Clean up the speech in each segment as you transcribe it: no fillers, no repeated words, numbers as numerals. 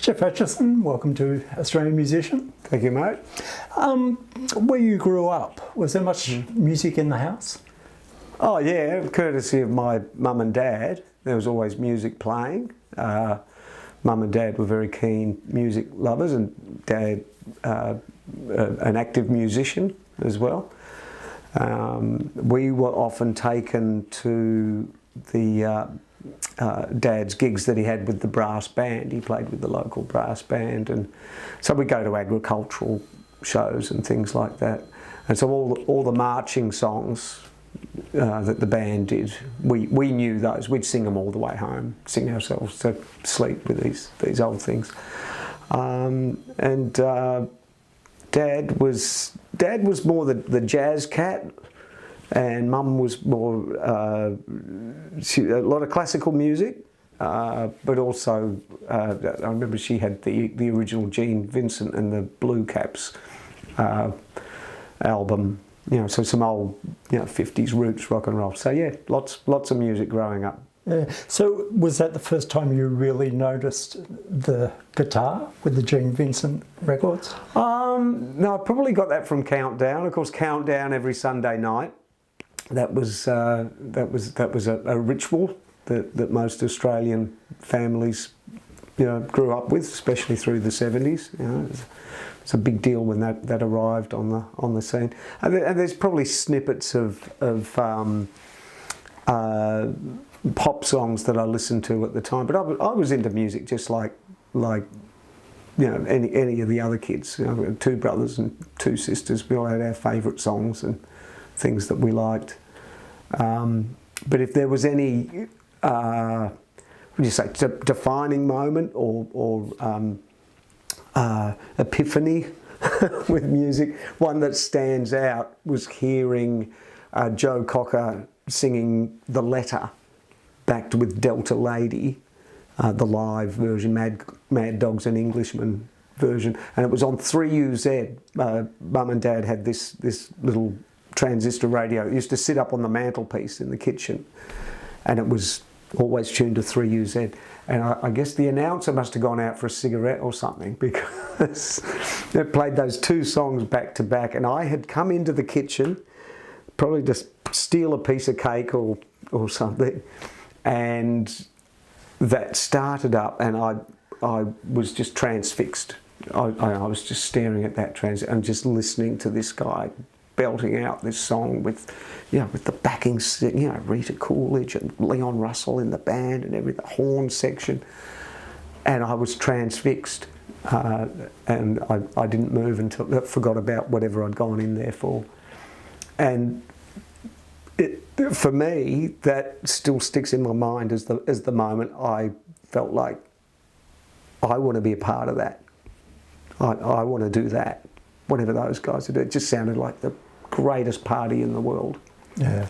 Geoff Achison, welcome to Australian Musician. Thank you, mate. Where you grew up, was there much music in the house? Oh yeah, courtesy of my mum and dad, there was always music playing. Mum and dad were very keen music lovers, and dad an active musician as well. We were often taken to the dad's gigs that he had with the brass band. He played with the local brass band, and so we go to agricultural shows and things like that. And so all the marching songs that the band did, we knew those. We'd sing them all the way home, sing ourselves to sleep with these old things. Dad was more the jazz cat, and Mum was more a lot of classical music, but also I remember she had the original Gene Vincent and the Blue Caps album, so some old 50s roots rock and roll. So yeah, lots of music growing up. Yeah. So was that the first time you really noticed the guitar with the Gene Vincent records? No, I probably got that from Countdown. Of course, Countdown every Sunday night. That was a ritual that most Australian families grew up with, especially through the 70s. It's a big deal when that arrived on the scene. And there's probably snippets of pop songs that I listened to at the time, but I was into music just like any of the other kids. We had two brothers and two sisters. We all had our favourite songs and things that we liked. But if there was any, defining moment or epiphany with music, one that stands out was hearing Joe Cocker singing The Letter, backed with Delta Lady, the live version, Mad Dogs and Englishmen version, and it was on 3UZ. Mum and Dad had this little transistor radio. It used to sit up on the mantelpiece in the kitchen, and it was always tuned to 3UZ. And I guess the announcer must have gone out for a cigarette or something, because it played those two songs back to back, and I had come into the kitchen, probably just steal a piece of cake or something, and that started up, and I was just transfixed. I was just staring at that and just listening to this guy belting out this song with the backing, Rita Coolidge and Leon Russell in the band and everything, the horn section, and I was transfixed, and I didn't move until I forgot about whatever I'd gone in there for, and for me, that still sticks in my mind as the moment I felt like I want to be a part of that. I want to do that, whatever those guys are doing. It just sounded like the greatest party in the world. Yeah.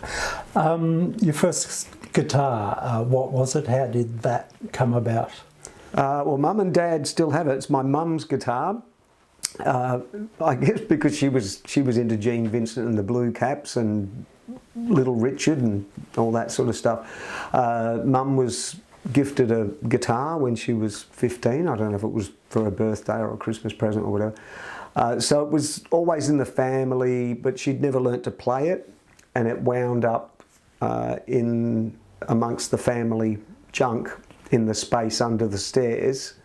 Your first guitar, what was it? How did that come about? Well, Mum and Dad still have it. It's my mum's guitar. I guess because she was into Gene Vincent and the Blue Caps and Little Richard and all that sort of stuff. Mum was gifted a guitar when she was 15. I don't know if it was for her birthday or a Christmas present or whatever. So it was always in the family, but she'd never learnt to play it, and it wound up in amongst the family junk in the space under the stairs,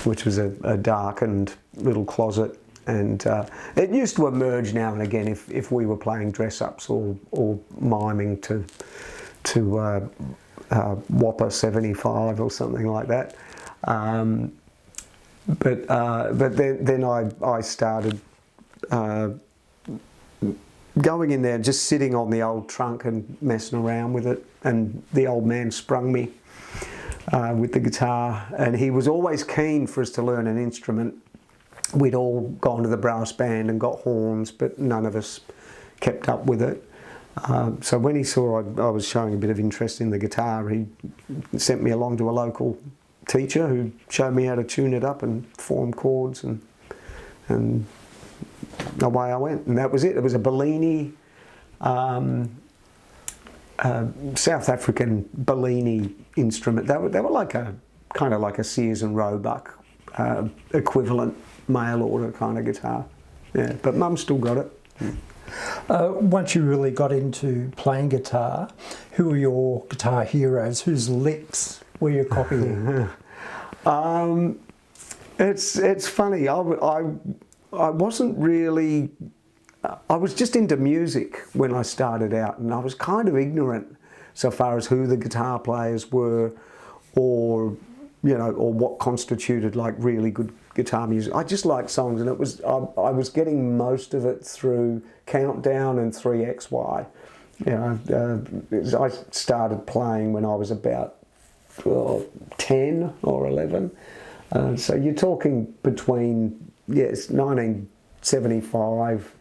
which was a darkened little closet. And it used to emerge now and again if we were playing dress-ups or miming to Whopper 75 or something like that. But then I started going in there, just sitting on the old trunk and messing around with it, and the old man sprung me with the guitar, and he was always keen for us to learn an instrument. We'd all gone to the brass band and got horns, but none of us kept up with it. So when he saw I was showing a bit of interest in the guitar, he sent me along to a local teacher who showed me how to tune it up and form chords, and away I went. And that was it. It was a Bellini, South African Bellini instrument. They were like kind of like a Sears and Roebuck equivalent mail order kind of guitar. Yeah, but Mum still got it. Once you really got into playing guitar, who were your guitar heroes? Whose licks were you copying? It's funny. I wasn't really. I was just into music when I started out, and I was kind of ignorant so far as who the guitar players were, or or what constituted like really good guitar music. I just liked songs, and I was getting most of it through Countdown and 3XY. I started playing when I was about 10 or 11. So you're talking between 1975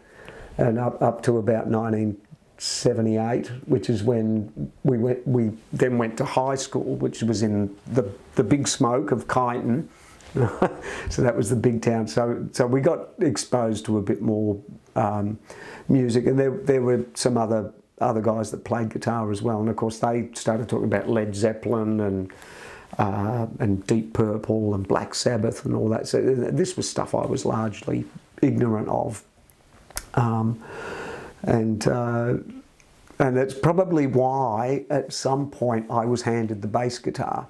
and up to about 1978, which is when we then went to high school, which was in the big smoke of Kyneton. So that was the big town. So we got exposed to a bit more music, and there were some other guys that played guitar as well. And of course, they started talking about Led Zeppelin and Deep Purple and Black Sabbath and all that. So this was stuff I was largely ignorant of, and it's probably why at some point I was handed the bass guitar.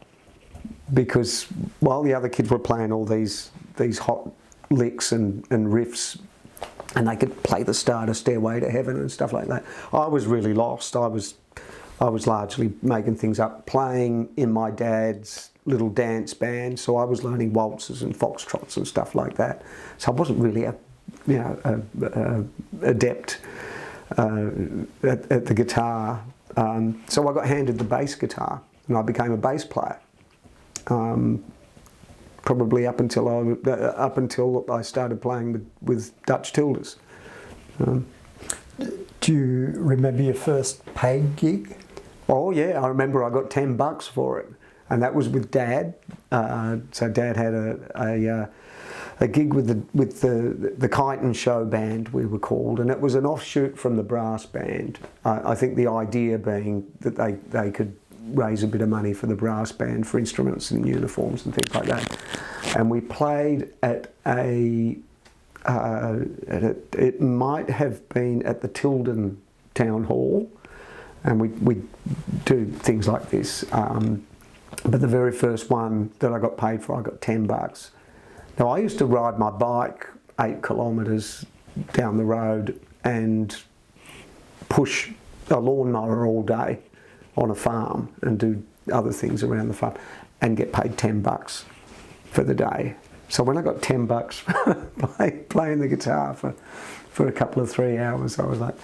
Because while the other kids were playing all these hot licks and riffs, and they could play the Starter, Stairway to Heaven and stuff like that, I was really lost. I was largely making things up, playing in my dad's little dance band, so I was learning waltzes and foxtrots and stuff like that. So I wasn't really a adept at the guitar. So I got handed the bass guitar, and I became a bass player. Probably up until I started playing with Dutch Tilders. Do you remember your first paid gig? Oh yeah, I remember I got $10 for it, and that was with Dad. So Dad had a gig with the Kyneton Show Band, we were called, and it was an offshoot from the brass band. I think the idea being that they could raise a bit of money for the brass band for instruments and uniforms and things like that. And we played at it might have been at the Tilden Town Hall, and we do things like this. But the very first one that I got paid for, I got $10. Now I used to ride my bike 8 kilometres down the road and push a lawnmower all day on a farm and do other things around the farm and get paid $10 for the day. So when I got $10 playing the guitar for a couple of 3 hours, I was like,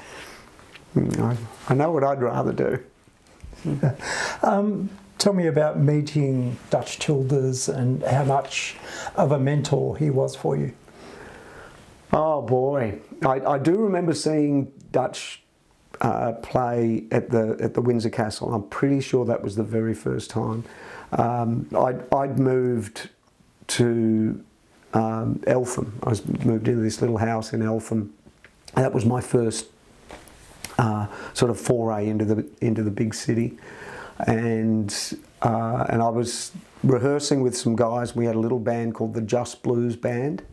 I know what I'd rather do. Tell me about meeting Dutch Tilders and how much of a mentor he was for you. Oh boy, I do remember seeing Dutch play at the Windsor Castle. I'm pretty sure that was the very first time. I'd moved to Eltham. I moved into this little house in Eltham. That was my first sort of foray into the big city, and I was rehearsing with some guys. We had a little band called the Just Blues Band.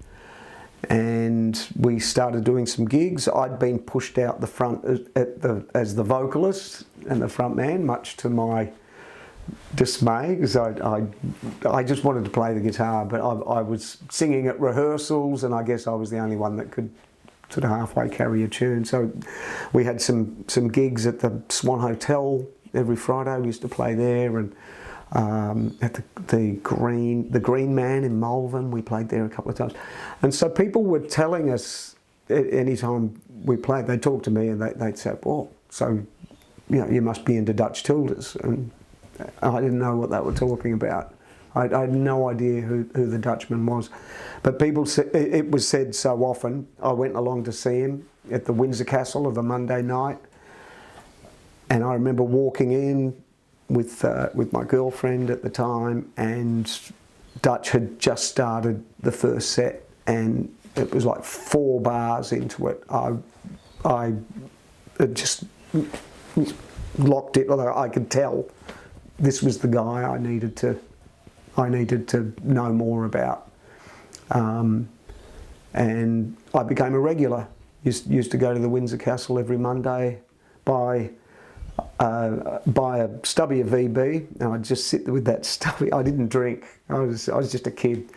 And we started doing some gigs. I'd been pushed out the front as the vocalist and the front man, much to my dismay, because I just wanted to play the guitar, but I was singing at rehearsals, and I guess I was the only one that could sort of halfway carry a tune. So we had some gigs at the Swan Hotel every Friday. We used to play there, and at the Green Man in Melbourne, we played there a couple of times. And so people were telling us any time we played, they'd talk to me and they'd say, "Oh, so you must be into Dutch Tilders." And I didn't know what they were talking about. I had no idea who the Dutchman was. But people said, it was said so often. I went along to see him at the Windsor Castle of a Monday night, and I remember walking in with my girlfriend at the time, and Dutch had just started the first set, and it was like 4 bars into it. I just locked it, although I could tell this was the guy I needed to know more about. And I became a regular. Used to go to the Windsor Castle every Monday, buy a stubby of VB, and I'd just sit there with that stubby. I didn't drink. I was just a kid,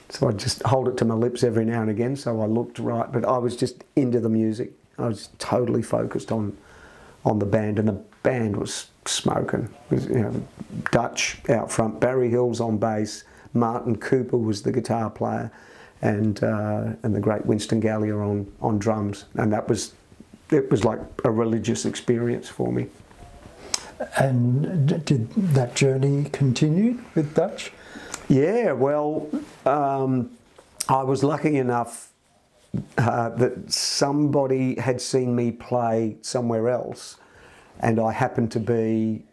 so I'd just hold it to my lips every now and again, so I looked right. But I was just into the music. I was totally focused on the band, and the band was smoking. It was, Dutch out front, Barry Hills on bass, Martin Cooper was the guitar player, and the great Winston Gallier on drums, and it was like a religious experience for me. And did that journey continue with Dutch? Yeah, well, I was lucky enough that somebody had seen me play somewhere else, and I happened to be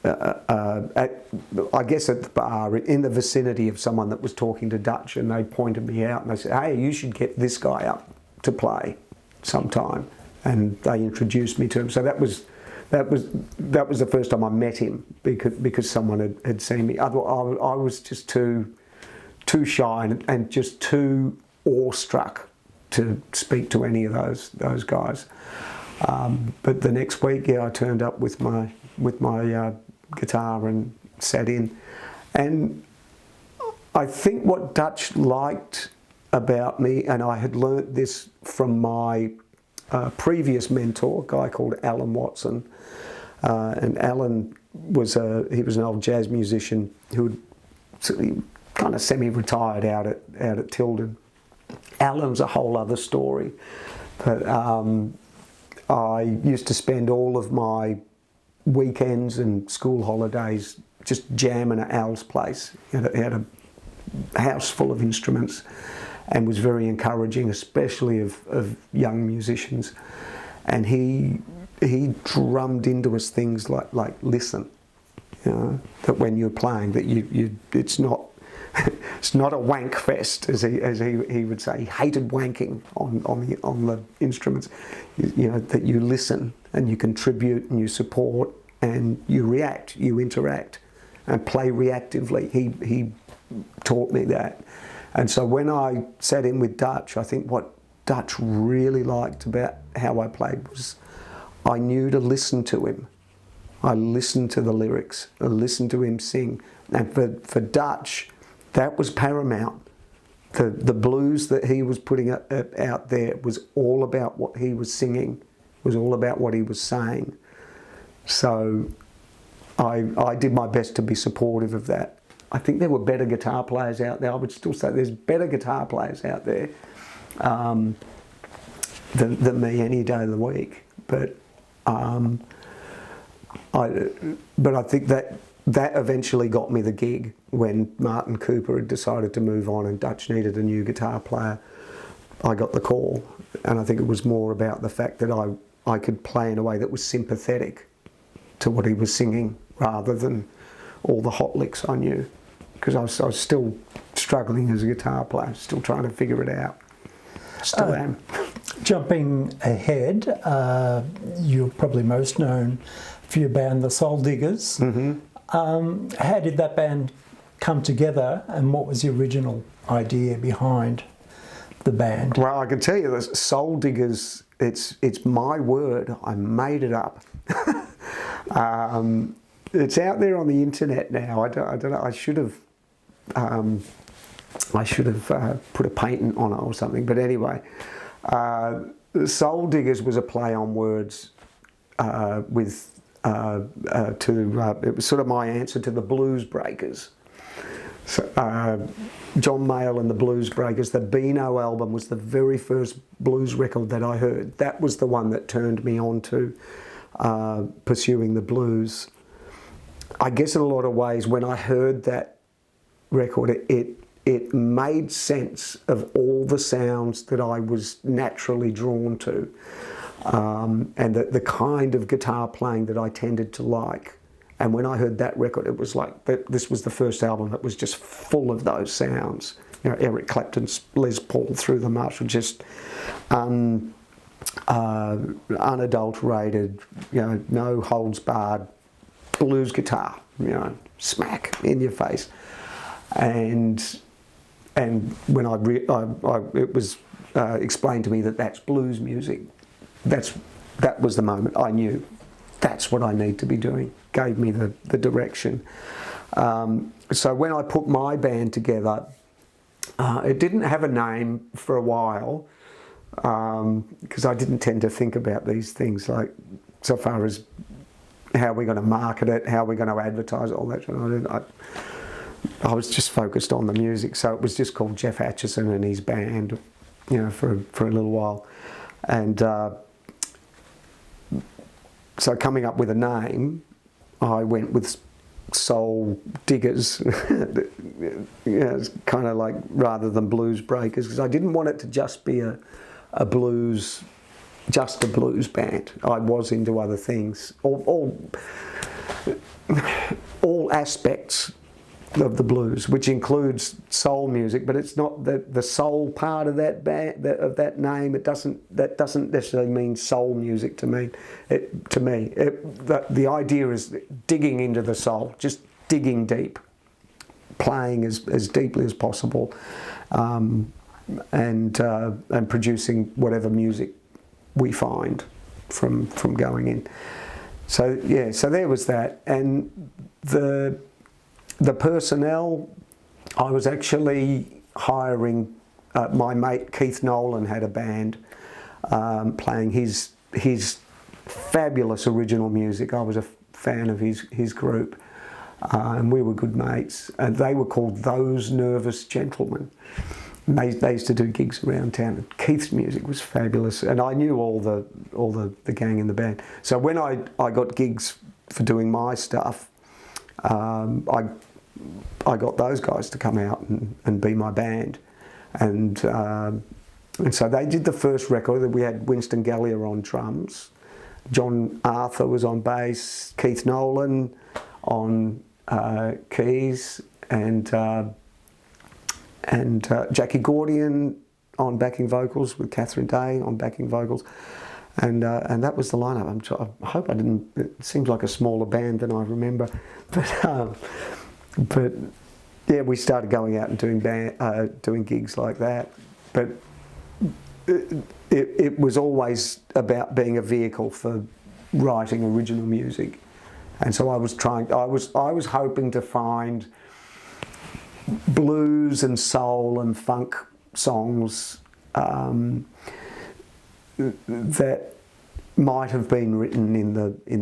I guess at the bar in the vicinity of someone that was talking to Dutch, and they pointed me out and they said, "Hey, you should get this guy up to play sometime," and they introduced me to him. So that was the first time I met him, because someone had seen me. Otherwise, I was just too shy and just too awestruck to speak to any of those guys. But the next week, I turned up with my guitar and sat in, and I think what Dutch liked about me, and I had learnt this from my previous mentor, a guy called Alan Watson, and Alan was an old jazz musician who had kind of semi-retired out at Tilden. Alan's a whole other story, but I used to spend all of my weekends and school holidays just jamming at Al's place. He had a house full of instruments and was very encouraging, especially of young musicians. And he drummed into us things like listen, that when you're playing, that it's not it's not a wank fest, as he would say. He hated wanking on the instruments. That you listen and you contribute and you support and you react, you interact and play reactively. He taught me that. And so when I sat in with Dutch, I think what Dutch really liked about how I played was I knew to listen to him. I listened to the lyrics. I listened to him sing. And for Dutch, that was paramount. The blues that he was putting out there was all about what he was singing, was all about what he was saying. So I did my best to be supportive of that. I think there were better guitar players out there. I would still say there's better guitar players out there than me any day of the week. But I think that eventually got me the gig when Martin Cooper had decided to move on and Dutch needed a new guitar player. I got the call, and I think it was more about the fact that I could play in a way that was sympathetic to what he was singing rather than all the hot licks I knew, because I was still struggling as a guitar player, still trying to figure it out. Still am. Jumping ahead, you're probably most known for your band, the Souldiggers. Mm-hmm. How did that band come together, and what was the original idea behind the band? Well, I can tell you this, Souldiggers, it's my word. I made it up. It's out there on the internet now. I don't know. I should have put a patent on it or something. But anyway, Souldiggers was a play on words it was sort of my answer to the Blues Breakers. So, John Mayall and the Blues Breakers, the Beano album was the very first blues record that I heard. That was the one that turned me on to pursuing the blues. I guess in a lot of ways, when I heard that record, it made sense of all the sounds that I was naturally drawn to, and the kind of guitar playing that I tended to like. And when I heard that record, it was like this was the first album that was just full of those sounds. Eric Clapton's Les Paul through the Marshall, just unadulterated, no holds barred blues guitar, smack in your face. And and when it was explained to me that that's blues music, that was the moment I knew that's what I need to be doing. Gave me the direction. So when I put my band together, it didn't have a name for a while, because I didn't tend to think about these things, like so far as how we're going to market it, how we're going to advertise it, all that sort of thing. I was just focused on the music, so it was just called Geoff Achison and his band, you know, for a little while. And so coming up with a name, I went with Souldiggers. You know, it's kind of like, rather than Blues Breakers, because I didn't want it to just be a blues band. I was into other things, all aspects of the blues, which includes soul music, but it's not the soul part of that band, of that name. That doesn't necessarily mean soul music to me. The idea is digging into the soul, just digging deep, playing as deeply as possible, and producing whatever music we find from going in. So yeah, so there was that, and the personnel, I was actually hiring, my mate Keith Nolan had a band playing his fabulous original music. I was a fan of his group, and we were good mates, and they were called Those Nervous Gentlemen. They used to do gigs around town, and Keith's music was fabulous, and I knew all the gang in the band. So when I got gigs for doing my stuff, I got those guys to come out and be my band, and so they did the first record. That we had Winston Gallier on drums, John Arthur was on bass, Keith Nolan on keys, and Jackie Gordian on backing vocals, with Catherine Day on backing vocals, and that was the lineup. I hope I didn't. It seems like a smaller band than I remember, but yeah, we started going out and doing gigs like that. But it was always about being a vehicle for writing original music, and so I was hoping to find blues and soul and funk songs that might have been written in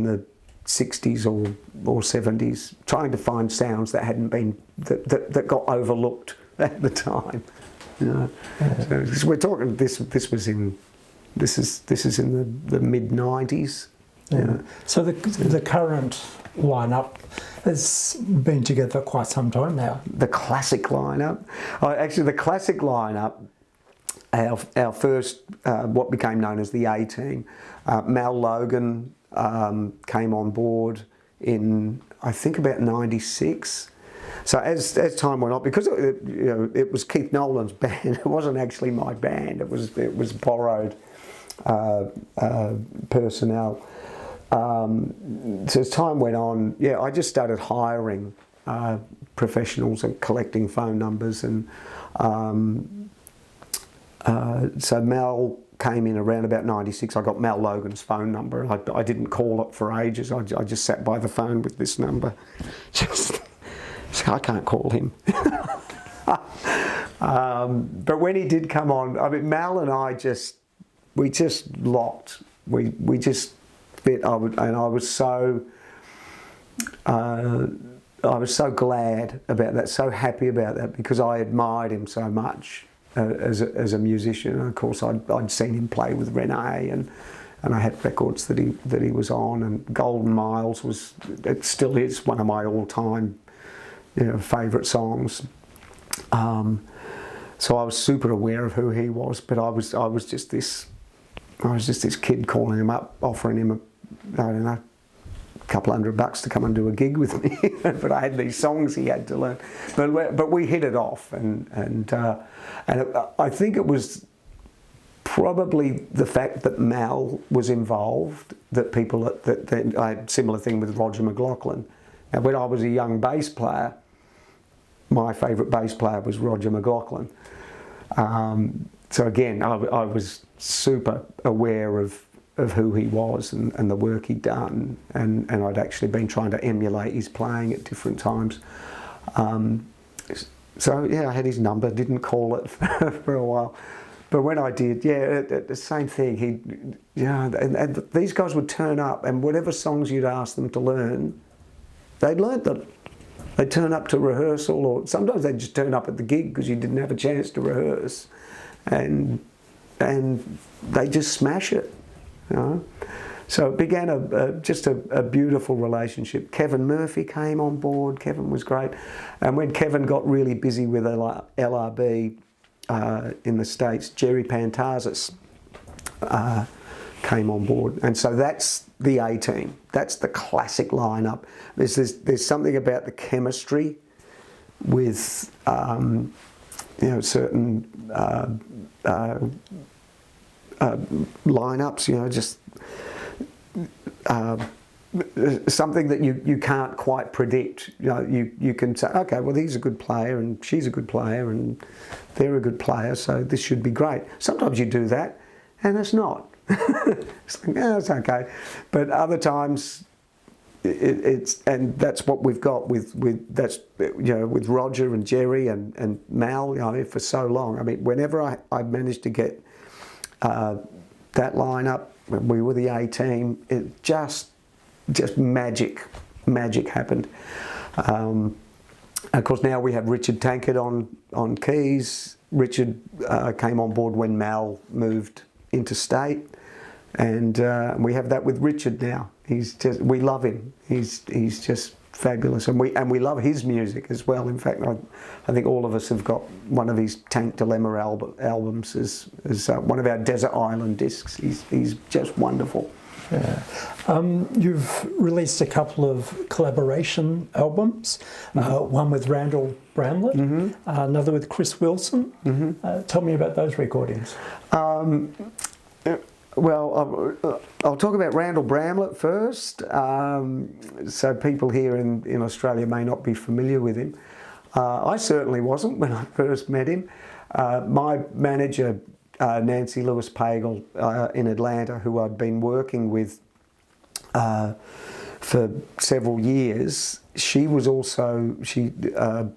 the 60s or 70s, trying to find sounds that hadn't been that got overlooked at the time. You know? Yeah. So we're talking this is in the mid 90s. Yeah. You know? So the current lineup has been together quite some time now. The classic lineup, actually the classic lineup, our first what became known as the A Team, Mal Logan came on board in, I think, about 96. So as time went on, because it was Keith Nolan's band, it wasn't actually my band. It was borrowed personnel. So as time went on, yeah, I just started hiring professionals and collecting phone numbers, and so Mal came in around about 96. I got Mal Logan's phone number, and I didn't call it for ages. I just sat by the phone with this number. I can't call him. But when he did come on, I mean, Mal and I just locked. We just fit. I was so glad about that, so happy about that, because I admired him so much as a musician. And of course, I'd seen him play with Renee, and I had records that he was on, and Golden Miles it still is one of my all-time favourite songs. So I was super aware of who he was, but I was just this kid calling him up, offering him a couple $100 to come and do a gig with me. But I had these songs he had to learn. But we hit it off, and I think it was probably the fact that Mal was involved that I had a similar thing with Roger McLaughlin. And when I was a young bass player, my favourite bass player was Roger McLaughlin. So again, I was super aware of who he was and the work he'd done, and I'd actually been trying to emulate his playing at different times. So yeah, I had his number, didn't call it for a while. But when I did, yeah, the same thing. And these guys would turn up, and whatever songs you'd ask them to learn, they'd learnt them. They'd turn up to rehearsal, or sometimes they'd just turn up at the gig because you didn't have a chance to rehearse, and they just smash it. So it began just a beautiful relationship. Kevin Murphy came on board. Kevin was great, and when Kevin got really busy with LRB in the States, Jerry Pantazis came on board, and so that's the A-team. That's the classic lineup. There's something about the chemistry with certain lineups. Just something that you can't quite predict. You can say, okay, well, he's a good player and she's a good player and they're a good player, so this should be great. Sometimes you do that and it's not. It's like, yeah, it's okay. But other times it's, and that's what we've got with Roger and Jerry and Mal, for so long. I mean, whenever I managed to get that lineup, when we were the A-team, it just magic happened. Of course, now we have Richard Tankard on keys. Richard came on board when Mal moved interstate, and we have that with Richard now. We love him. He's just fabulous, and we love his music as well. In fact, I think all of us have got one of his Tank Dilemma albums as one of our Desert Island discs. He's just wonderful. Yeah. You've released a couple of collaboration albums, one with Randall Bramlett, another with Chris Wilson. Tell me about those recordings. Well, I'll talk about Randall Bramlett first. So people here in Australia may not be familiar with him. I certainly wasn't when I first met him. My manager, Nancy Lewis Pagel in Atlanta, who I'd been working with for several years, she was also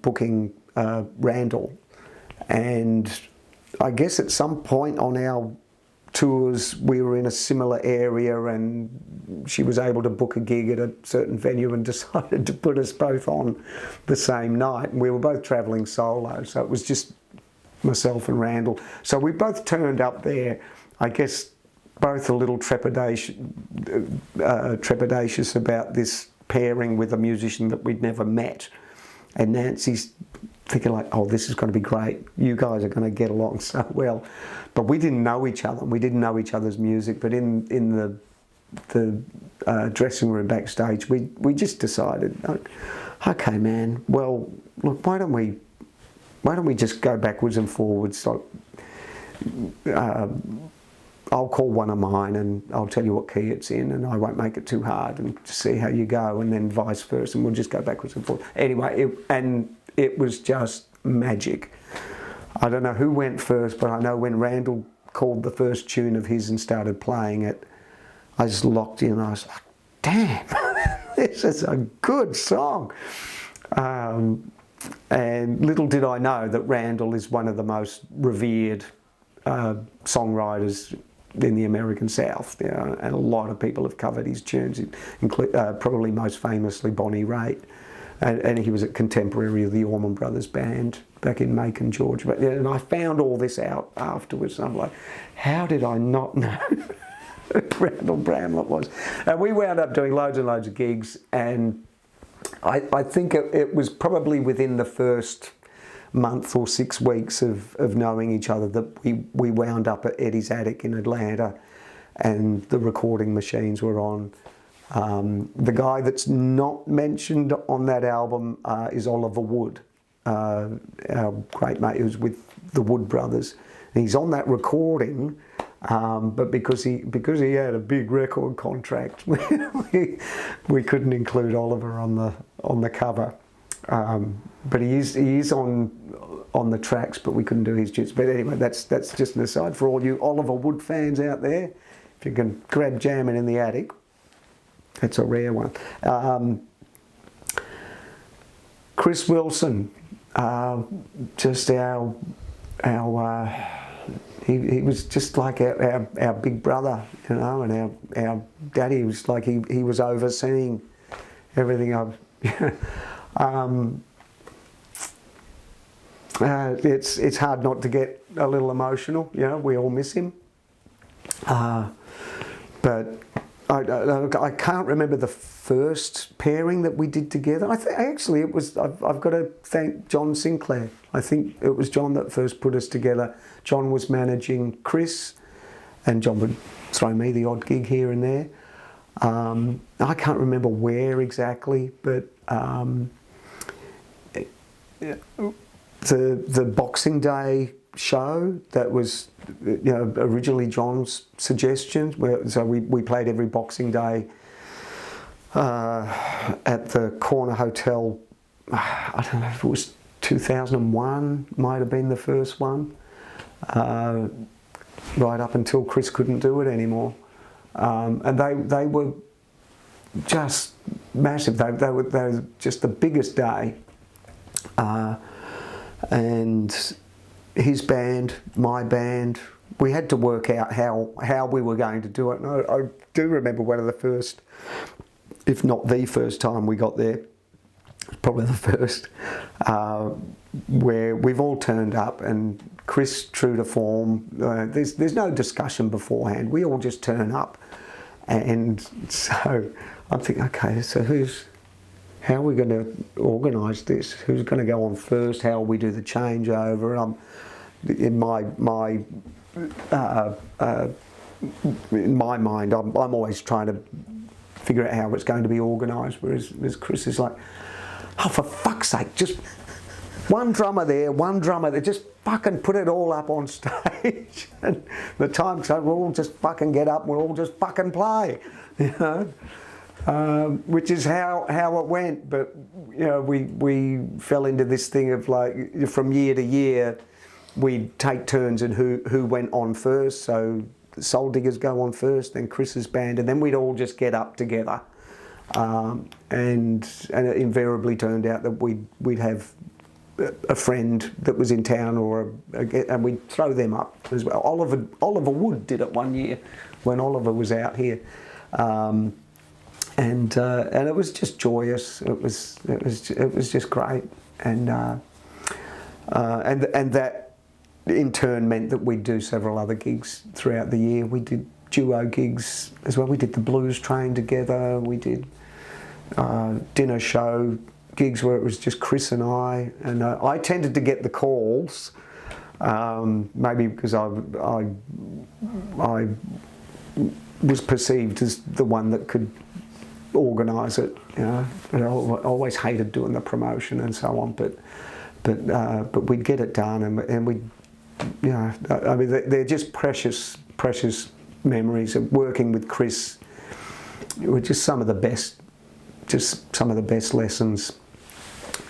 booking Randall. And I guess at some point on our tours we were in a similar area, and she was able to book a gig at a certain venue and decided to put us both on the same night. And we were both travelling solo, so it was just myself and Randall. So we both turned up there, I guess both a little trepidatious about this pairing with a musician that we'd never met. And Nancy's thinking like, oh, this is going to be great. You guys are going to get along so well. But we didn't know each other. We didn't know each other's music. But in the dressing room backstage, we just decided, okay, man, well, look, why don't we just go backwards and forwards? Like, I'll call one of mine and I'll tell you what key it's in, and I won't make it too hard, and just see how you go, and then vice versa, and we'll just go backwards and forwards. Anyway, it was just magic. I don't know who went first, but I know when Randall called the first tune of his and started playing it, I just locked in and I was like, damn, this is a good song. And little did I know that Randall is one of the most revered songwriters in the American South, and a lot of people have covered his tunes, probably most famously Bonnie Raitt. And he was a contemporary of the Allman Brothers Band back in Macon, Georgia. And I found all this out afterwards, and I'm like, how did I not know who Randall Bramlett was? And we wound up doing loads and loads of gigs, and I think it was probably within the first month or 6 weeks of knowing each other that we wound up at Eddie's Attic in Atlanta, and the recording machines were on. The guy that's not mentioned on that album is Oliver Wood, our great mate who's with the Wood Brothers. And he's on that recording, but because he had a big record contract, we couldn't include Oliver on the cover. But he is on the tracks, but we couldn't do his tunes. But anyway, that's just an aside for all you Oliver Wood fans out there. If you can grab Jamming in the Attic, that's a rare one. Chris Wilson, just our he was just like our big brother, you know, and our daddy was like he was overseeing everything. It's hard not to get a little emotional, you know. We all miss him, but I can't remember the first pairing that we did together. I think actually it was. I've got to thank John Sinclair. I think it was John that first put us together. John was managing Chris, and John would throw me the odd gig here and there. I can't remember where exactly, but the Boxing Day show that was, you know, originally John's suggestion. So we played every Boxing Day at the Corner Hotel. I don't know if it was 2001, might have been the first one, right up until Chris couldn't do it anymore. And they were just massive. They were just the biggest day. And his band, my band, we had to work out how we were going to do it. And I do remember one of the first, if not the first time we got there, probably the first, where we've all turned up, and Chris, true to form, there's no discussion beforehand. We all just turn up, and so I'm thinking, okay, so how are we going to organise this? Who's going to go on first? How will we do the changeover? And in my mind, I'm always trying to figure out how it's going to be organised, whereas Chris is like, oh, for fuck's sake, just one drummer there, just fucking put it all up on stage. And the time, so we'll all just fucking get up and we'll all just fucking play, you know. Which is how it went, but you know, we fell into this thing of like, from year to year, we'd take turns in who went on first. So the Souldiggers go on first, then Chris's band, and then we'd all just get up together. And it invariably turned out that we'd have a friend that was in town, and we'd throw them up as well. Oliver Wood did it one year when Oliver was out here. And it was just joyous. It was just great, and that in turn meant that we'd do several other gigs throughout the year. We did duo gigs as well. We did the Blues Train together. We did dinner show gigs where it was just Chris and I. And I tended to get the calls, maybe because I was perceived as the one that could organise it, you know. And I always hated doing the promotion and so on, but we'd get it done, and we, you know, I mean, they're just precious memories of working with Chris. It was just some of the best lessons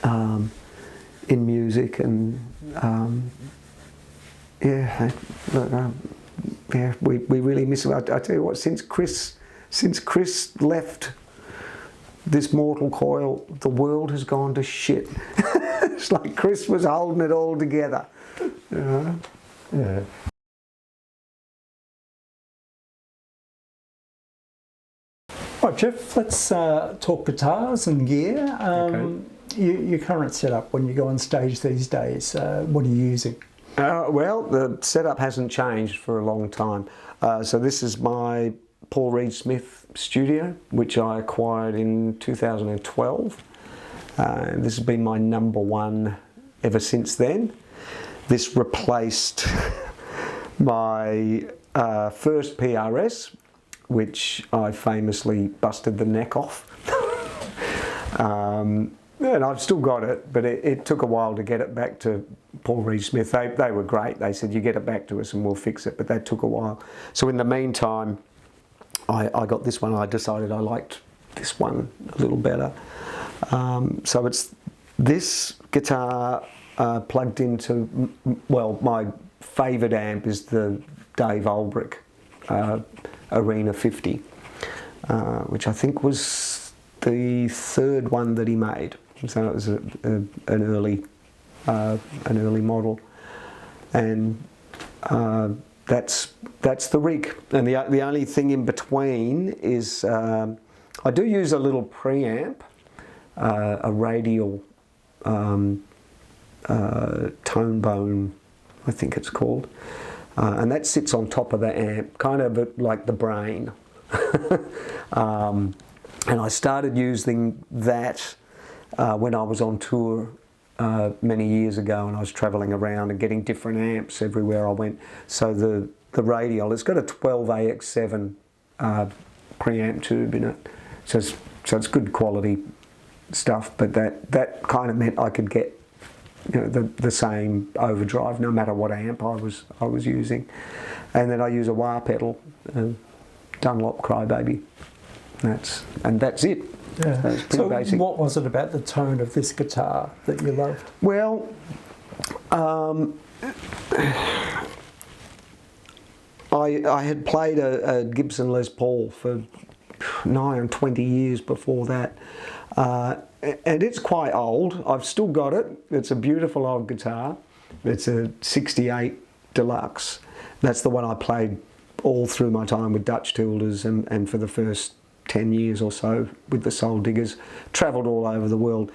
in music, and yeah, we really miss him. I tell you what, since Chris left this mortal coil, the world has gone to shit. It's like Chris was holding it all together, you know? Yeah. Right, Geoff, let's talk guitars and gear. Okay. Your current setup when you go on stage these days, what are you using? Well, the setup hasn't changed for a long time. So this is my Paul Reed Smith studio, which I acquired in 2012. This has been my number one ever since then. This replaced my first PRS, which I famously busted the neck off. And I've still got it, but it took a while to get it back to Paul Reed Smith. They were great. They said, you get it back to us and we'll fix it, but that took a while. So in the meantime, I got this one. I decided I liked this one a little better. So it's This guitar plugged into, well, my favourite amp is the Dave Ulbrich Arena 50, which I think was the third one that he made. So it was an early model, and that's the rig. And the only thing in between is I do use a little preamp, a radial tone bone, I think it's called, and that sits on top of the amp, kind of like the brain. And I started using that when I was on tour many years ago, and I was travelling around and getting different amps everywhere I went. So the radial, it's got a 12AX7 preamp tube in it, so it's good quality stuff. But that kind of meant I could get, you know, the same overdrive no matter what amp I was using. And then I use a wah pedal, Dunlop Crybaby. That's it. Yeah. That's pretty so basic. What was it about the tone of this guitar that you loved? Well, I had played a Gibson Les Paul for nigh on 20 years before that. And it's quite old. I've still got it. It's a beautiful old guitar. It's a 68 Deluxe. That's the one I played all through my time with Dutch Tilders and for the first 10 years or so with the Souldiggers. Travelled all over the world.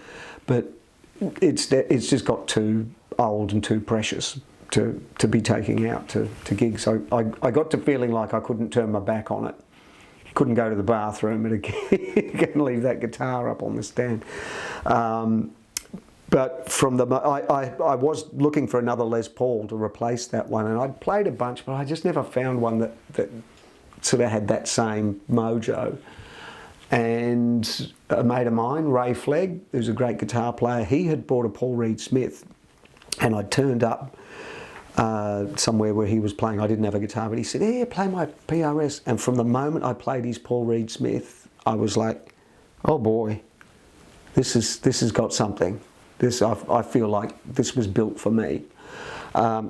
But it's just got too old and too precious to be taking out to gigs. So I got to feeling like I couldn't turn my back on it. Couldn't go to the bathroom and leave that guitar up on the stand. But from I was looking for another Les Paul to replace that one, and I'd played a bunch, but I just never found one that sort of had that same mojo. And a mate of mine, Ray Flegg, who's a great guitar player, he had bought a Paul Reed Smith, and I turned up somewhere where he was playing. I didn't have a guitar, but he said, "Hey, play my PRS." And from the moment I played his Paul Reed Smith, I was like, "Oh boy, this has got something. I feel like this was built for me."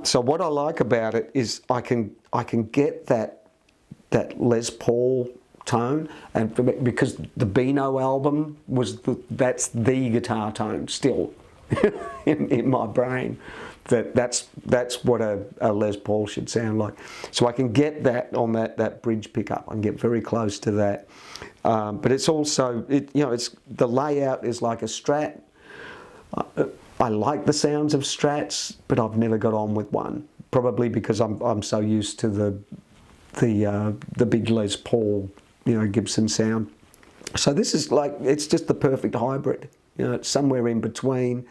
So what I like about it is I can get that Les Paul tone, and because the Beano album that's the guitar tone still in my brain. That's what a Les Paul should sound like. So I can get that on that bridge pickup. I can get very close to that. But it's also it's the layout is like a Strat. I like the sounds of Strats, but I've never got on with one. Probably because I'm so used to the big Les Paul, Gibson sound. So this is it's just the perfect hybrid. It's somewhere in between.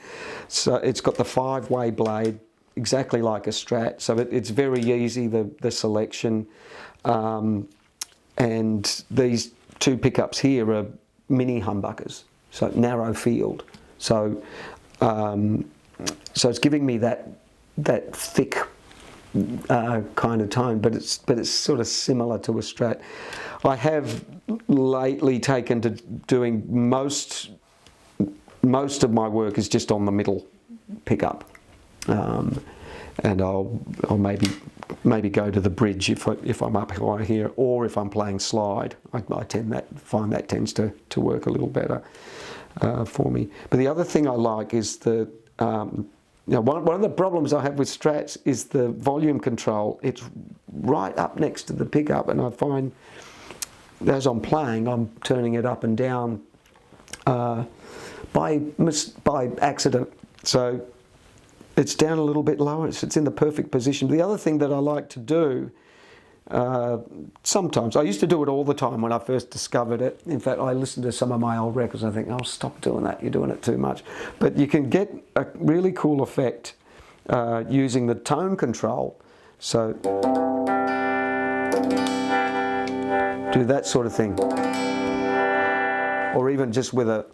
So it's got the 5-way blade, exactly like a Strat. So it's very easy, the selection. And these two pickups here are mini humbuckers, so narrow field. So it's giving me that thick kind of tone, but it's sort of similar to a Strat. I have lately taken to doing most of my work is just on the middle pickup, and I'll maybe go to the bridge if I'm up high here, or if I'm playing slide. I find that tends to work a little better for me. But the other thing I like is one of the problems I have with Strats is the volume control. It's right up next to the pickup, and I find as I'm playing, I'm turning it up and down by accident. So it's down a little bit lower. It's in the perfect position. The other thing that I like to do sometimes, I used to do it all the time when I first discovered it. In fact, I listened to some of my old records and I think, "Oh, stop doing that, you're doing it too much." But you can get a really cool effect using the tone control. So do that sort of thing. Or even just with a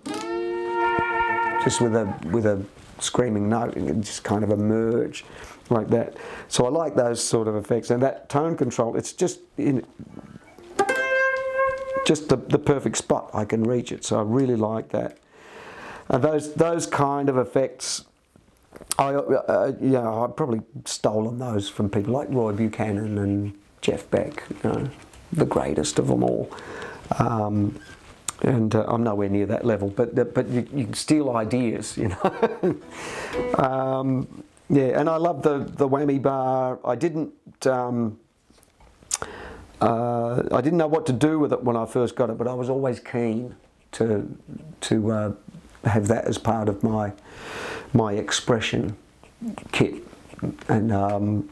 screaming note, and just kind of emerge like that. So I like those sort of effects, and that tone control. It's just the perfect spot. I can reach it, so I really like that. those kind of effects, I've probably stolen those from people like Roy Buchanan and Jeff Beck, the greatest of them all. And I'm nowhere near that level, but you can steal ideas, Yeah, and I love the whammy bar. I didn't know what to do with it when I first got it, but I was always keen to have that as part of my expression kit, and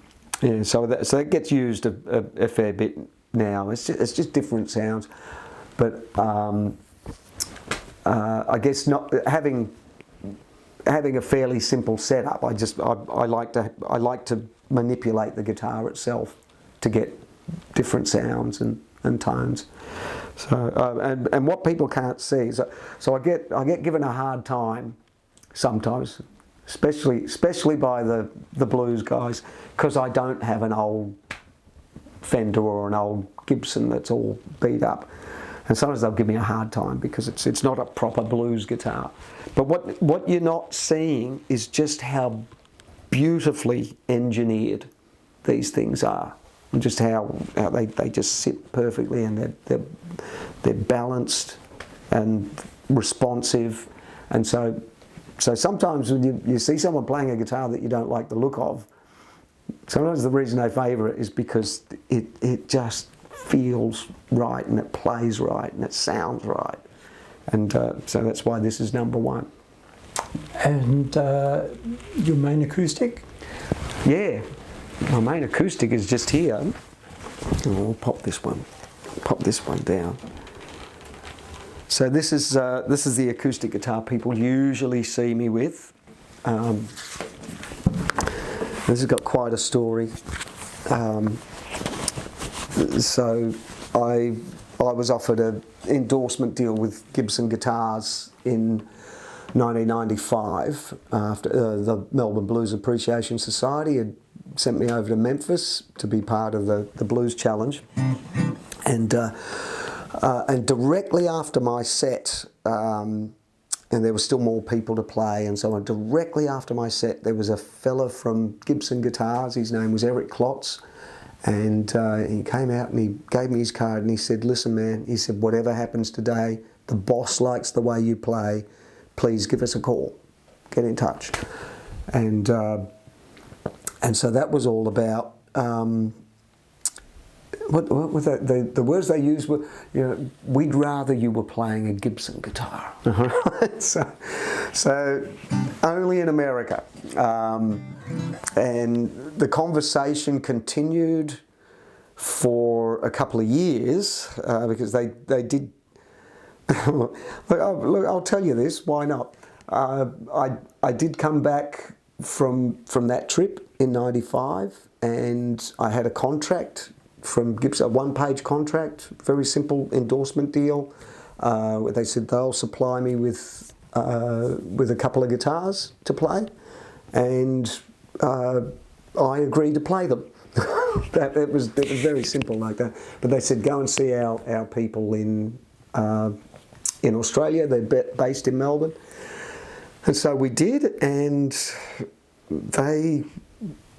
so that gets used a fair bit now. It's just different sounds, but I guess not having a fairly simple setup. I like to manipulate the guitar itself to get different sounds and tones. So and what people can't see. So I get given a hard time sometimes, especially by the blues guys, because I don't have an old Fender or an old Gibson that's all beat up. And sometimes they'll give me a hard time because it's not a proper blues guitar. But what you're not seeing is just how beautifully engineered these things are, and just how they just sit perfectly, and they're balanced and responsive. And so sometimes when you see someone playing a guitar that you don't like the look of, sometimes the reason I favour it is because it just feels right, and it plays right, and it sounds right, and so that's why this is number one. And your main acoustic? Yeah, my main acoustic is just here. I'll pop this one down. So this is the acoustic guitar people usually see me with. This has got quite a story. So I was offered an endorsement deal with Gibson Guitars in 1995 after the Melbourne Blues Appreciation Society had sent me over to Memphis to be part of the Blues Challenge, and directly after my set, and there were still more people to play, and so on. Directly after my set, there was a fella from Gibson Guitars. His name was Eric Clapton. And he came out and he gave me his card and he said, "Listen, man," he said, "whatever happens today, the boss likes the way you play. Please give us a call. Get in touch." And so that was all about what was that? The words they used were, "We'd rather you were playing a Gibson guitar." So only in America. And the conversation continued for a couple of years because they did. Look, I'll tell you this. Why not? I did come back from that trip in '95, and I had a contract from Gibson, a one-page contract, very simple endorsement deal. They said they'll supply me with a couple of guitars to play, and I agreed to play them. It was very simple like that. But they said, go and see our people in Australia. They're based in Melbourne. And so we did, and they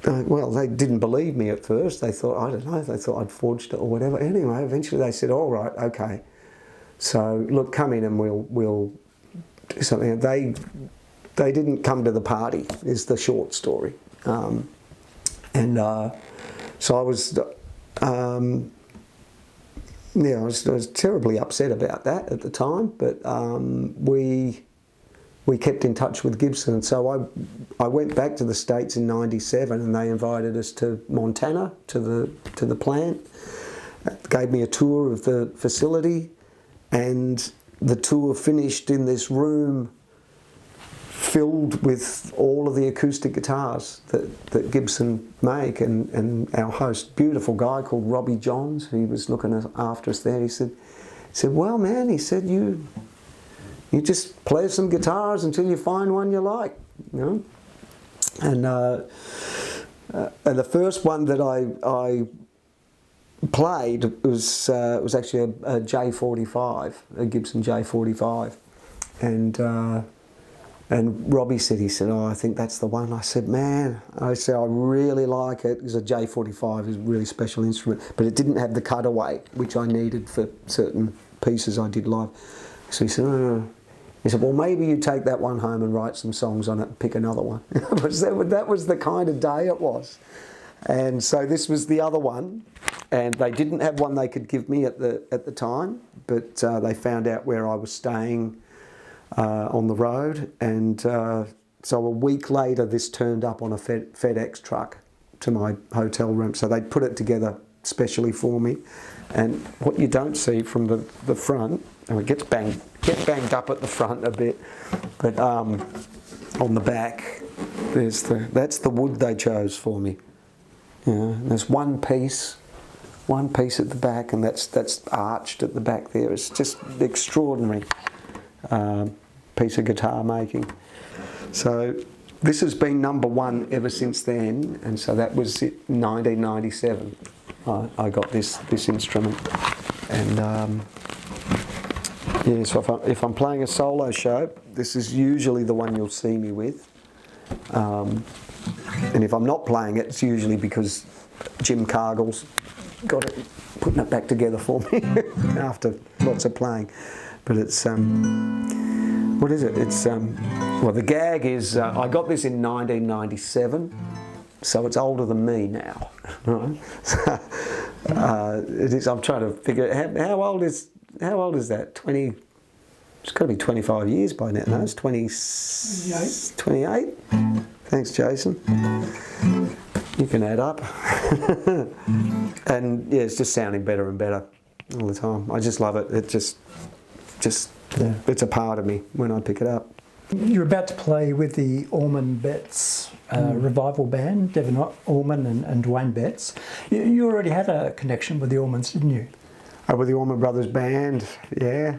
didn't believe me at first. They thought, I don't know, they thought I'd forged it or whatever. Anyway, eventually they said, all right, okay. So look, come in and we'll do something. They didn't come to the party, is the short story. So I was, I was terribly upset about that at the time, but we kept in touch with Gibson, and so I went back to the States in '97, and they invited us to Montana to the plant, gave me a tour of the facility, and the tour finished in this room filled with all of the acoustic guitars that Gibson make, and our host, beautiful guy called Robbie Johns, he was looking after us there. He said, well, man, he said, you just play some guitars until you find one you like, And the first one that I played was actually a J45, a Gibson J45, and And Robbie said, oh, I think that's the one. I said, man, I really like it. It was a J45, it's a really special instrument, but it didn't have the cutaway, which I needed for certain pieces I did live. So he said, oh. He said, well, maybe you take that one home and write some songs on it and pick another one. That was the kind of day it was. And so this was the other one, and they didn't have one they could give me at the time, but they found out where I was staying on the road, and so a week later this turned up on a FedEx truck to my hotel room. So they'd put it together specially for me, and what you don't see from the front, it gets banged up at the front a bit, but on the back that's the wood they chose for me. There's one piece at the back, and that's arched at the back there. It's just extraordinary piece of guitar making. So this has been number one ever since then, and so that was it, 1997. I got this instrument, and so if I'm playing a solo show, this is usually the one you'll see me with. And if I'm not playing it, it's usually because Jim Cargill's got it, putting it back together for me after lots of playing. But it's what is it? It's well, the gag is I got this in 1997, so it's older than me now. Right? It is. I'm trying to figure out how old is that? 20. It's got to be 25 years by now. No, it's 28. Thanks, Jason. You can add up. And yeah, it's just sounding better and better all the time. I just love it. It just it's a part of me when I pick it up. You're about to play with the Allman Betts revival band, Devon Allman and Dwayne Betts. You already had a connection with the Allmans, didn't you? With the Allman Brothers Band, yeah.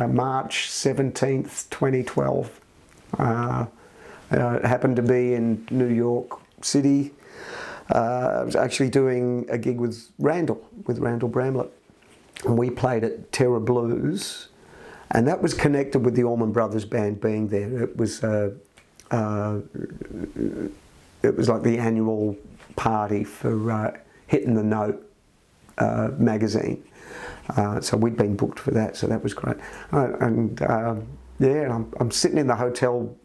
March 17th, 2012. It happened to be in New York City. I was actually doing a gig with Randall Bramlett, and we played at Terra Blues, and that was connected with the Allman Brothers Band being there. It was like the annual party for Hitting the Note magazine. So we'd been booked for that, so that was great. And I'm sitting in the hotel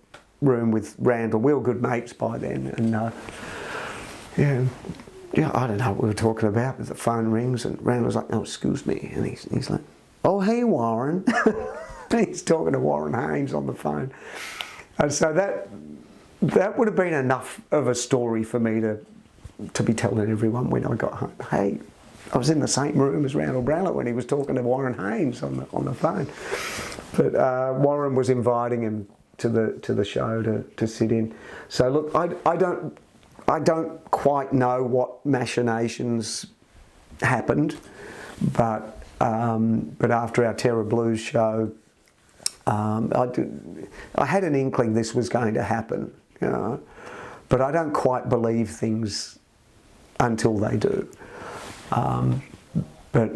room with Randall. We were good mates by then, and I don't know what we were talking about, but the phone rings and Randall's like, "Oh, excuse me," and he's like, "Oh, hey, Warren." He's talking to Warren Haynes on the phone, and so that would have been enough of a story for me to be telling everyone when I got home. Hey, I was in the same room as Randall Bramlett when he was talking to Warren Haynes on the phone. But Warren was inviting him to the show to sit in. So look, I don't quite know what machinations happened, but after our Terra Blues show, I had an inkling this was going to happen, but I don't quite believe things until they do. But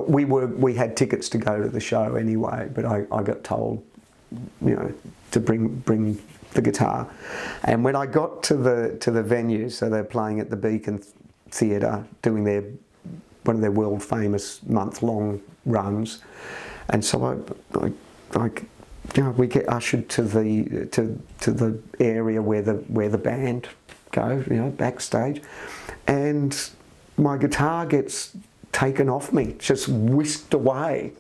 we had tickets to go to the show anyway, but I got told, to bring the guitar. And when I got to the venue, so they're playing at the Beacon Theatre, doing one of their world famous month-long runs, and so we get ushered to the area where the band go, backstage, and my guitar gets taken off me, just whisked away,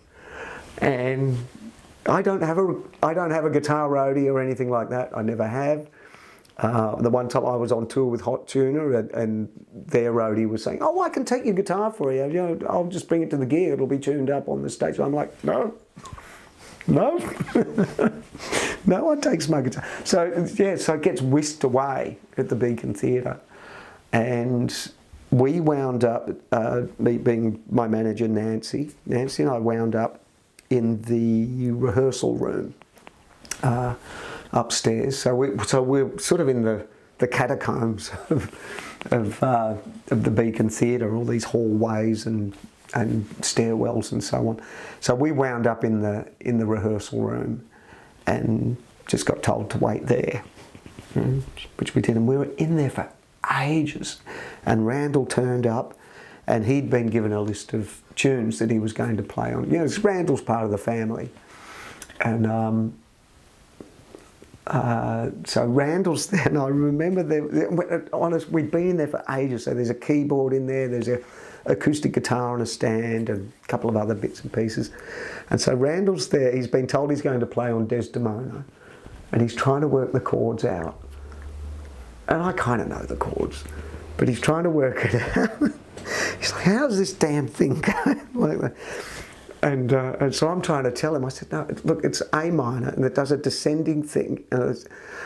and I don't have a guitar roadie or anything like that. I never have. The one time I was on tour with Hot Tuner, and their roadie was saying, "Oh, I can take your guitar for you. I'll just bring it to the gig. It'll be tuned up on the stage." I'm like, no, no one takes my guitar. So it gets whisked away at the Beacon Theatre, and we wound up, me being my manager Nancy and I wound up in the rehearsal room upstairs. So we're sort of in the catacombs of the Beacon Theatre, all these hallways and stairwells and so on. So we wound up in the rehearsal room, and just got told to wait there, which we did, and we were in there for ages. And Randall turned up, and he'd been given a list of tunes that he was going to play on. Randall's part of the family, and so Randall's there, and I remember we'd been in there for ages. So there's a keyboard in there, there's a acoustic guitar on a stand, and a couple of other bits and pieces. And so Randall's there. He's been told he's going to play on Desdemona, and he's trying to work the chords out. And I kind of know the chords, but he's trying to work it out. He's like, "How's this damn thing going?" like that. And so I'm trying to tell him. I said, "No, look, it's A minor, and it does a descending thing."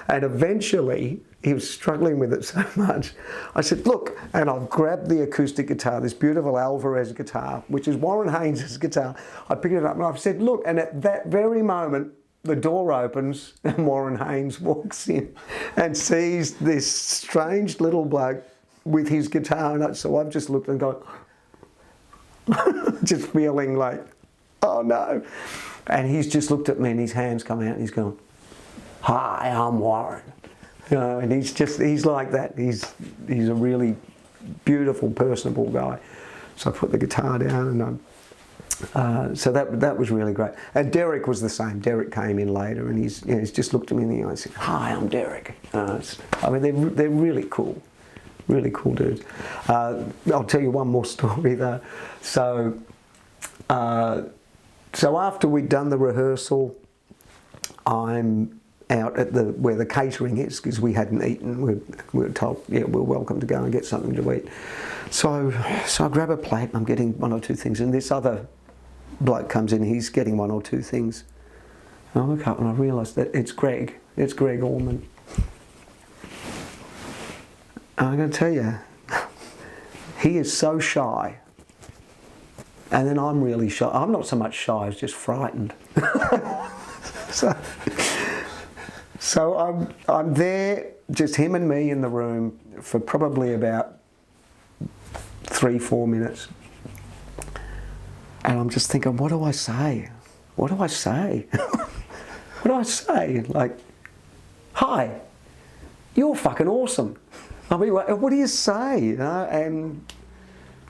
And eventually, he was struggling with it so much. I said, "Look," and I've grabbed the acoustic guitar, this beautiful Alvarez guitar, which is Warren Haynes' guitar. I picked it up and I've said, "Look," and at that very moment, the door opens and Warren Haynes walks in and sees this strange little bloke with his guitar. And so I've just looked and gone, just feeling like, oh no. And he's just looked at me and his hands come out and he's gone, "Hi, I'm Warren." And he's like that. He's a really beautiful, personable guy. So I put the guitar down, and so that was really great. And Derek was the same. Derek came in later, and he's just looked at me in the eye and said, "Hi, I'm Derek." I mean, they're really cool dudes. I'll tell you one more story though. So after we'd done the rehearsal, I'm out at where the catering is, because we hadn't eaten. We were told, we're welcome to go and get something to eat. So I grab a plate and I'm getting one or two things, and this other bloke comes in, he's getting one or two things. And I look up and I realise that it's Greg Allman. And I'm going to tell you, he is so shy. And then I'm really shy. I'm not so much shy as just frightened. So I'm there, just him and me in the room for probably about 3-4 minutes. And I'm just thinking, what do I say? What do I say? What do I say? Like, "Hi, you're fucking awesome." I mean, what do you say? And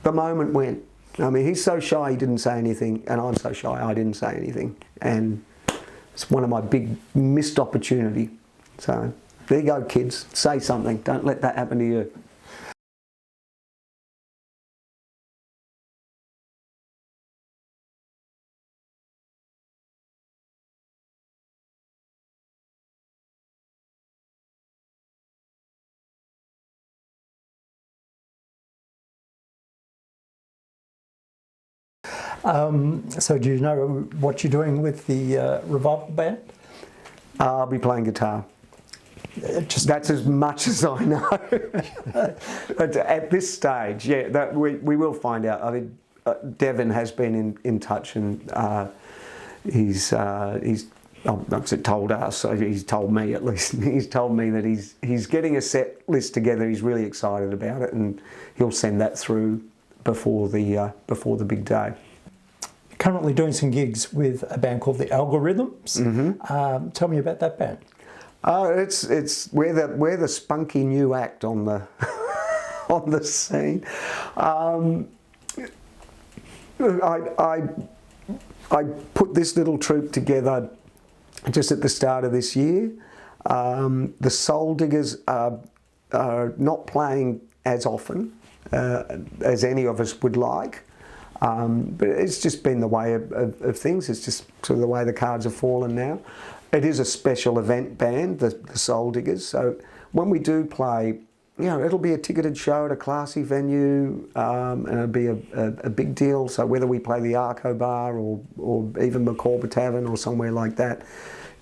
the moment went. I mean, he's so shy he didn't say anything, and I'm so shy I didn't say anything. And it's one of my big missed opportunity. So there you go, kids. Say something. Don't let that happen to you. So do you know what you're doing with the revival band? I'll be playing guitar. That's as much as I know. But at this stage, yeah, we will find out. I mean, Devin has been in touch, and he's told us. So he's told me at least. He's told me that he's getting a set list together. He's really excited about it, and he'll send that through before the big day. Currently doing some gigs with a band called the Algorithms. Mm-hmm. Tell me about that band. We're the spunky new act on the on the scene. I put this little troupe together just at the start of this year. The Souldiggers are not playing as often as any of us would like. But it's just been the way of things. It's just sort of the way the cards have fallen now. It is a special event band, the Souldiggers. So when we do play, it'll be a ticketed show at a classy venue, and it'll be a big deal. So whether we play the Arco Bar or even Maccorba Tavern or somewhere like that,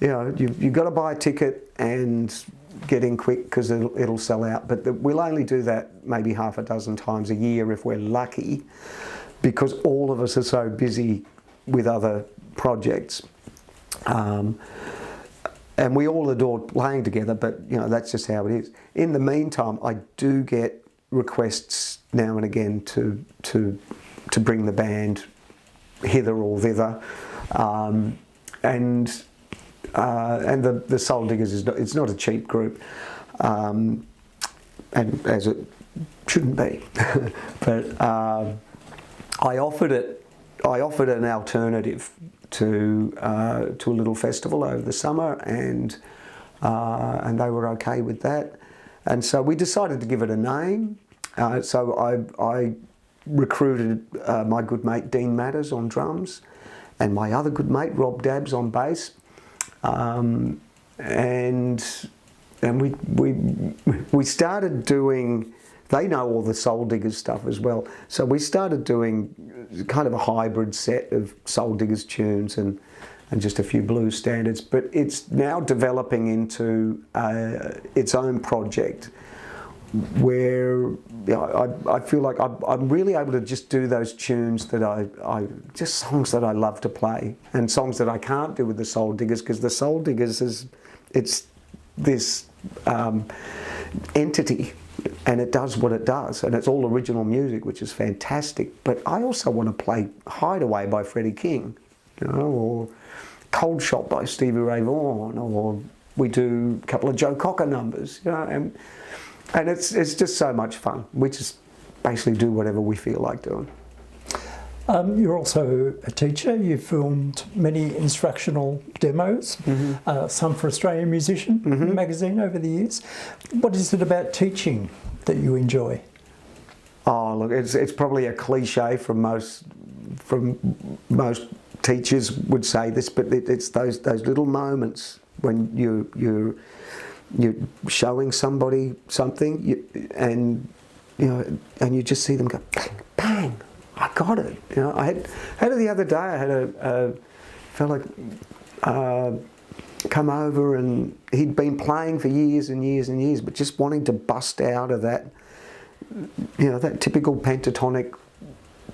you've got to buy a ticket and get in quick, because it'll sell out. But we'll only do that maybe half a dozen times a year if we're lucky, because all of us are so busy with other projects. And we all adore playing together, but that's just how it is. In the meantime, I do get requests now and again to bring the band hither or thither. And and the Souldiggers it's not a cheap group, and as it shouldn't be. But I offered an alternative to a little festival over the summer, and they were okay with that. And so we decided to give it a name. So I recruited my good mate Dean Matters on drums, and my other good mate Rob Dabbs on bass, and we started doing. They know all the Souldiggers stuff as well, so we started doing kind of a hybrid set of Souldiggers tunes and just a few blues standards. But it's now developing into its own project, where I feel like I'm really able to just do those tunes that I just songs that I love to play, and songs that I can't do with the Souldiggers, because the Souldiggers it's this entity, and it does what it does, and it's all original music, which is fantastic. But I also want to play Hideaway by Freddie King, or Cold Shot by Stevie Ray Vaughan, or we do a couple of Joe Cocker numbers, and it's just so much fun. We just basically do whatever we feel like doing. You're also a teacher. You've filmed many instructional demos, some for Australian Musician magazine over the years. What is it about teaching that you enjoy? Oh, look, it's probably a cliche from most teachers would say this, but it's those little moments when you're showing somebody something, and you just see them go bang, bang. I got it. I had it the other day. I had a fella come over, and he'd been playing for years and years and years, but just wanting to bust out of that, that typical pentatonic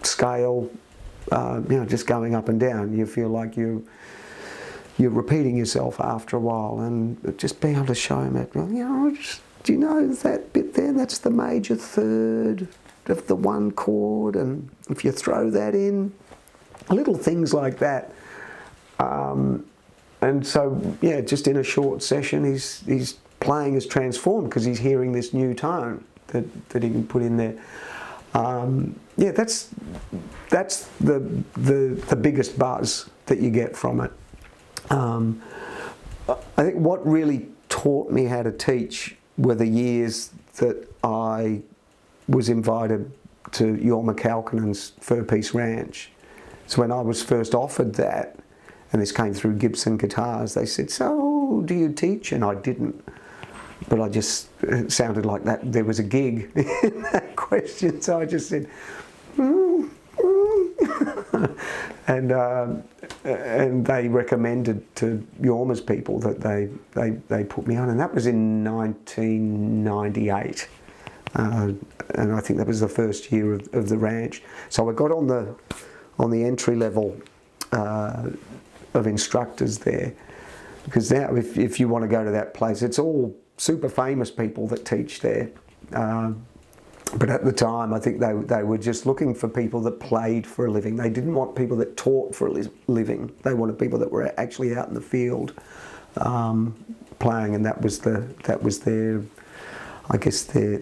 scale, just going up and down. You feel like you're repeating yourself after a while, and just being able to show him that, do you know that bit there? That's the major third of the one chord, and if you throw that in, little things like that. And so, just in a short session, he's playing is transformed because he's hearing this new tone that he can put in there. That's the biggest buzz that you get from it. I think what really taught me how to teach were the years that I was invited to Jorma Kalkinen's Fur-Piece Ranch. So when I was first offered that, and this came through Gibson Guitars, they said, "So, do you teach?" And I didn't. But it sounded like that there was a gig in that question, so I just said, and they recommended to Jorma's people that they put me on, and that was in 1998. And I think that was the first year of the ranch. So I got on the entry level of instructors there, because now if you want to go to that place, it's all super famous people that teach there. But at the time, I think they were just looking for people that played for a living. They didn't want people that taught for a living. They wanted people that were actually out in the field playing, and that was their, I guess, their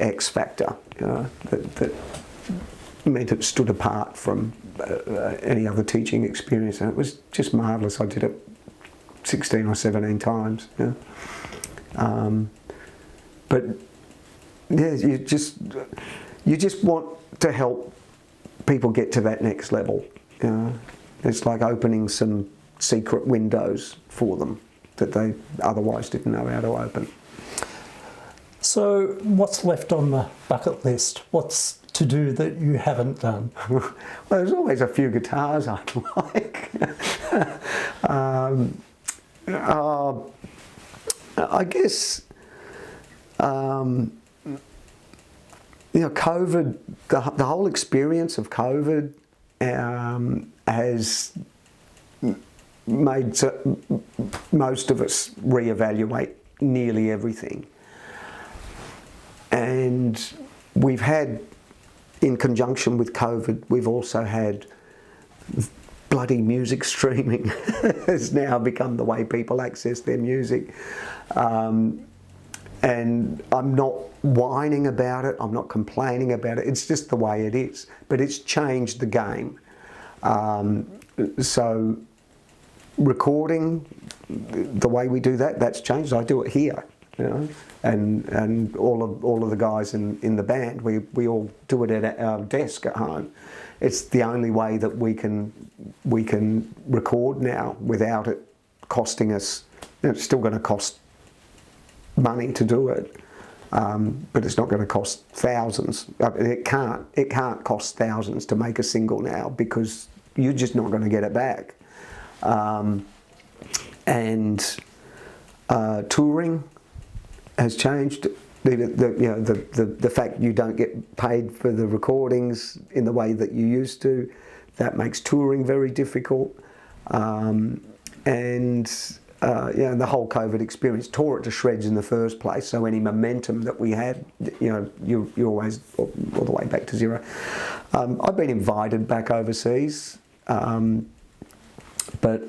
X factor, that meant it stood apart from any other teaching experience, and it was just marvellous. I did it 16 or 17 times. But you just want to help people get to that next level. It's like opening some secret windows for them that they otherwise didn't know how to open. So what's left on the bucket list? What's to do that you haven't done? Well, there's always a few guitars I'd like. I guess, COVID, the whole experience of COVID has made most of us reevaluate nearly everything. And we've had, in conjunction with COVID, we've also had bloody music streaming has now become the way people access their music. And I'm not whining about it, I'm not complaining about it, it's just the way it is. But it's changed the game. So recording, the way we do that, that's changed. I do it here, you know, and all of the guys in the band, we all do it at our desk at home. It's the only way that we can record now without it costing us. It's still going to cost money to do it, but it's not going to cost thousands. It can't cost thousands to make a single now, because you're just not going to get it back. And touring has changed. The fact you don't get paid for the recordings in the way that you used to, that makes touring very difficult. The whole COVID experience tore it to shreds in the first place. So any momentum that we had, you're always all the way back to zero. I've been invited back overseas, but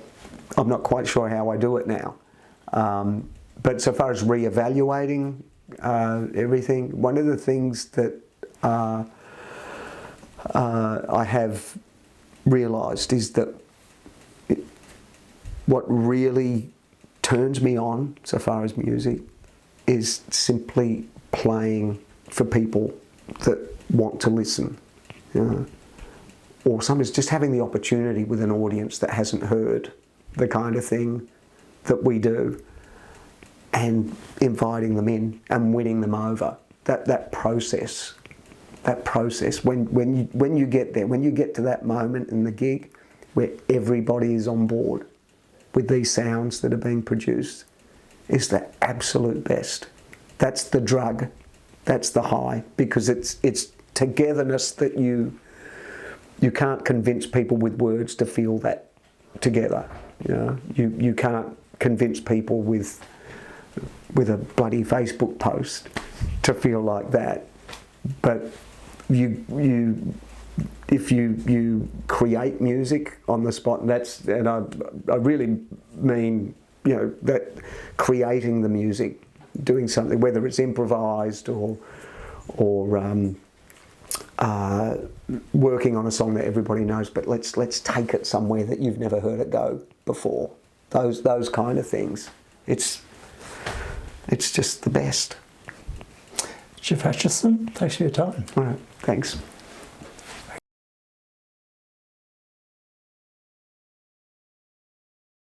I'm not quite sure how I do it now. But so far as re-evaluating everything, one of the things that I have realised is that what really turns me on so far as music is simply playing for people that want to listen, or sometimes just having the opportunity with an audience that hasn't heard the kind of thing that we do, and inviting them in and winning them over. That process, when you get there, when you get to that moment in the gig where everybody is on board with these sounds that are being produced, is the absolute best. That's the drug, that's the high, because it's togetherness that you can't convince people with words to feel that together. You can't convince people with a bloody Facebook post to feel like that. But if you create music on the spot, and I really mean, that creating the music, doing something, whether it's improvised or working on a song that everybody knows, but let's take it somewhere that you've never heard it go before. Those kind of things. It's just the best. Geoff Achison, thanks for your time. All right, thanks.